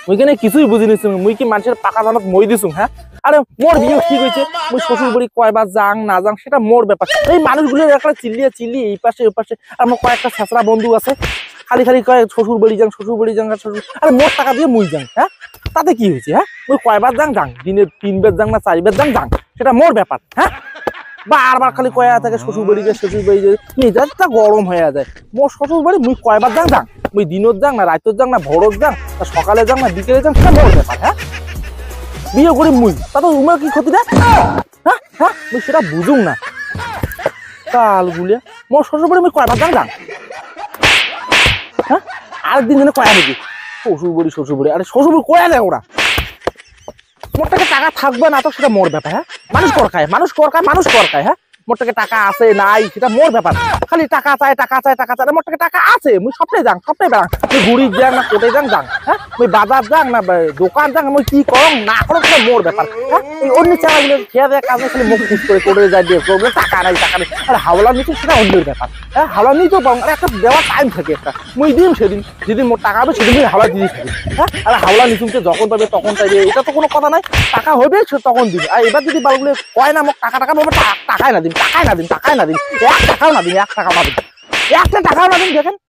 মুইখানে কিছুই বুঝি নিছি মুই কি মানুষের পাকা ধানত মই দিছুম হ্যাঁ আরে মোর বিয়ে ঠিক হয়েছে মুই শ্বশুর বাড়ি কয়বার যাং না যাং সেটা মোর ব্যাপার এই মানুষগুলোর একটা চিল্লিয়ে এই পাশে ওই পাশে আর আমার কয়েকটা ছেঁচড়া বন্ধু আছে খালি খালি কয় শ্বশুর বাড়ি যাং আর শ্বশুর আরে মোর টাকা দিয়ে মুই যাং হ্যাঁ তাতে কি হয়েছে হ্যাঁ মুই কয়বার যাং দিনে 3 বার যাং না 4 বার যাং সেটা মোর ব্যাপার হ্যাঁ বারবার খালি কয়া থাকে শ্বশুর বাড়ি মেজাজটা গরম হয়ে যায় মোর শ্বশুর বাড়ি মুই কয়বার যাং মুই দিনত যাং না রাইতত যাং না ভোরত যাং না সকালে যাং না বিকেলে যাং সেটা মোর ব্যাপার হ্যাঁ বিয়ে করি মুই তা তো তোমার কি ক্ষতি দেয় হ্যাঁ হ্যাঁ মুই সেটা বুঝুম না কাল গুলিয়া মোর শ্বশুর বাড়ি মুই কয়বার যাং হ্যাঁ আরেকদিন যেন কয়া নাকি শ্বশুর বাড়ি আরে শ্বশুর বাড়ি কয়া দেয় ওরা মোর টাকা থাকবে না তো সেটা মোর ব্যাপার হ্যাঁ মানুষ করকায় হ্যাঁ মোর টাকা আছে নাই সেটা মোর ব্যাপার খালি টাকা চায় মোর টাকা আছে মুই সবটাই যাং তুই ঘুরি যাং না কোথায় যাং হ্যাঁ মুই বাজার যাং না দোকান যাং মুই কি করং না করং সেটা মোর ব্যাপার হ্যাঁ এই অন্য চালাগুলো খেয়া দেয় কাজে খালি মুখ খুশ করে যায় দিয়ে প্রবলেম টাকা নাই আর হাওলা নিতে সেটা অন্যের ব্যাপার হ্যাঁ হাওলা নিতেও পারো আর একটা দেওয়ার টাইম থাকে একটা মুই দিন যেদিন মোর টাকা হবে সেদিন হাওলা দিয়ে থাকি হ্যাঁ আর হাওলা নিচুমকে যখন পাবে তখন চাইবে এটা তো কোনো কথা নাই টাকা হবে সে তখন দিবে আর এবার যদি বালগুলো কয় না মোক টাকা টাকাই না দিন 1 টাকাও না দিন 1 টাকাও না দিন একটা টাকাও না দিন দেখেন